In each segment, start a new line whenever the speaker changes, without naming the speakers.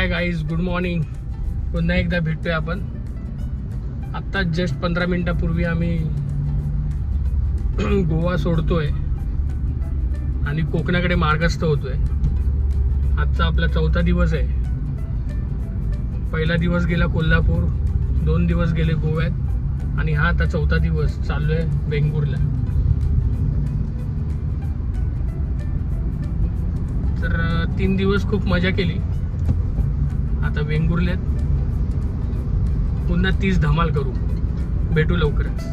Hi guys, good morning. पुन्हा एकदा भेटतोय आपण. आत्ताच जस्ट 15 मिनिटापूर्वी आम्ही गोवा सोडतोय आणि कोकणाकडे मार्गस्थ होतोय. आजचा आपला 4था दिवस आहे. पहिला दिवस गेला कोल्हापूर, 2 दिवस गेले गोव्यात आणि हा आता 4था दिवस चाललोय वेंगुर्ला. तर 3 दिवस खूप मजा केली. आता वेंगुर्ल्यात पुन्हा 30 धमाल करू. भेटू लवकरच.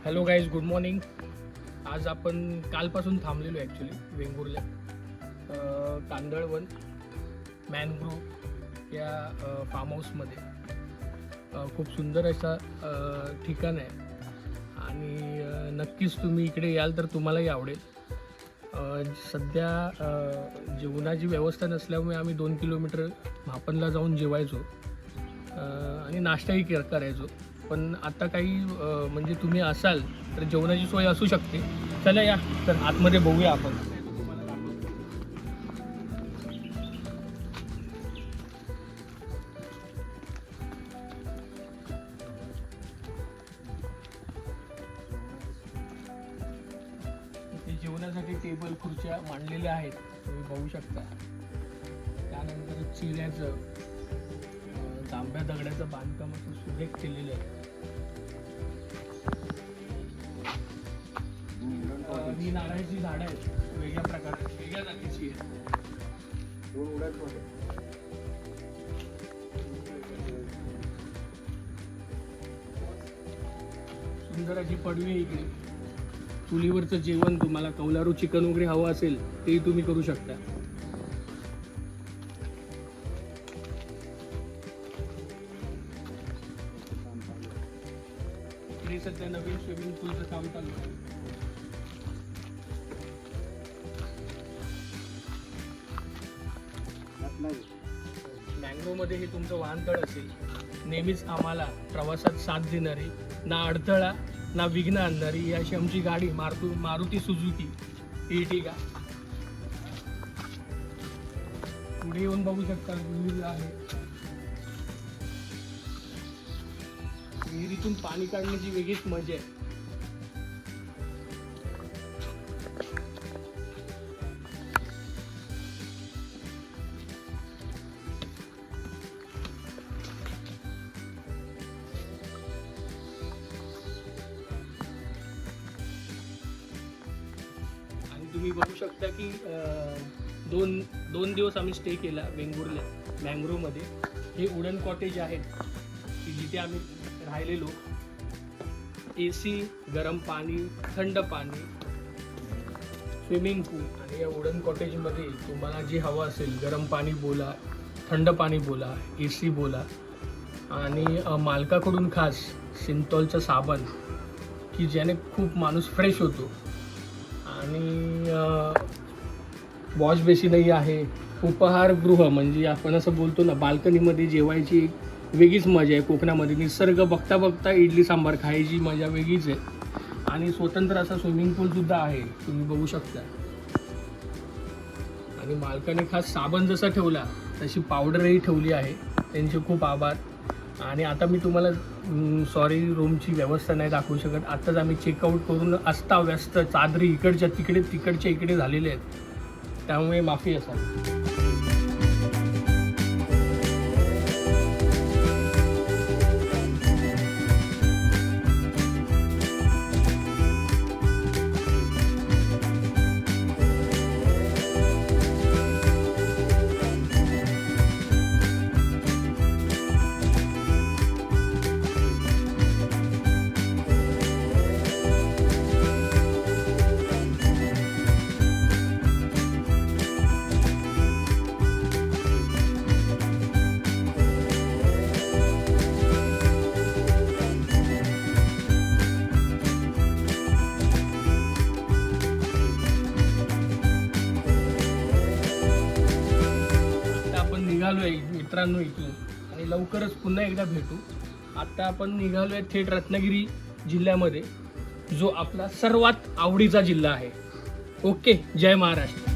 Hello guys, good morning. आज आपण कालपासून थांबलेलो ॲक्च्युली वेंगुर्ल्यात. कांदळवन मॅनग्रोव्ह या फार्म हाऊसमध्ये खूप सुंदर असा ठिकाण आहे आणि नक्कीच तुम्ही इकडे याल तर तुम्हालाही आवडेल. सध्या जेवणाची व्यवस्था नसल्यामुळे आम्ही 2 किलोमीटर म्हापणला जाऊन जेवायचो आणि नाश्ताही करायचो. पण आता काही म्हणजे तुम्ही असाल तर जेवणाची सोय असू शकते. चला या तर आतमध्ये बघूया आपण. जेवणासाठी टेबल खुर्च्या मांडलेल्या आहेत, तुम्ही बघू शकता. त्यानंतर चिऱ्याचं तांब्या दगडाचं बांधकाम असं सुरेख केलेलं आहे. ही नारळाची झाडं आहेत, वेगळ्या प्रकारची, वेगळ्या जातीची आहेत. सुंदर अशी पडवी आहे इकडे. चुलीवरचं जेवण, तुम्हाला कौलारू चिकन वगैरे हवं असेल तेही तुम्ही करू शकता. इकडे सध्या नवीन स्विमिंग पूलचं काम चालू आहे. मॅंग्रोव्हमध्ये हे तुमचं वाहनतळ असेल. नेहमीच आम्हाला प्रवासात साथ देणारी, ना अडथळा ना विघ्न आणणारी ही अशी आमची गाडी मारुती सुझुकी इर्टिगा. पुढे येऊन बघू शकता विहीर आहे. विहिरीतून पाणी काढण्याची वेगळीच मजा आहे. तुम्ही बघू शकता की दोन दिवस आम्ही स्टे केला वेंगुर्ला मॅंग्रोव्हमध्ये. हे वुडन कॉटेज आहेत की जिथे आम्ही राहिलेलो. AC, गरम पाणी, थंड पाणी, स्विमिंग पूल आणि या वुडन कॉटेजमध्ये तुम्हाला जे हवं असेल, गरम पाणी बोला, थंड पाणी बोला, AC बोला आणि मालकाकडून खास सिंतॉलचं साबण की ज्याने खूप माणूस फ्रेश होतो. आणि वॉश बेसिनही आहे. उपहारगृह म्हणजे आपण असं बोलतो ना, बाल्कनीमध्ये जेवायची एक वेगळीच मजा आहे. कोकणामध्ये निसर्ग बघता बघता इडली सांबार खायची मजा वेगळीच आहे. आणि स्वतंत्र असा स्विमिंग पूलसुद्धा आहे, तुम्ही बघू शकता. आणि मालकाने खास साबण जसा ठेवला तशी पावडरही ठेवली आहे. त्यांचे खूप आभार. आणि आता मी तुम्हाला सॉरी रूमची व्यवस्था नाही दाखवू शकत. आत्ताच आम्ही चेकआउट करून अस्ताव्यस्त चादरी इकडच्या तिकडे तिकडच्या इकडे झालेले आहेत, त्यामुळे माफी असावी. मित्रांनो इथून, आणि लवकरच पुन्हा एकदा भेटू. आता आपण निघालो आहे थेट रत्नागिरी जिल्ह्यामध्ये, जो आपला सर्वात आवडीचा जिल्हा आहे. ओके, जय महाराष्ट्र.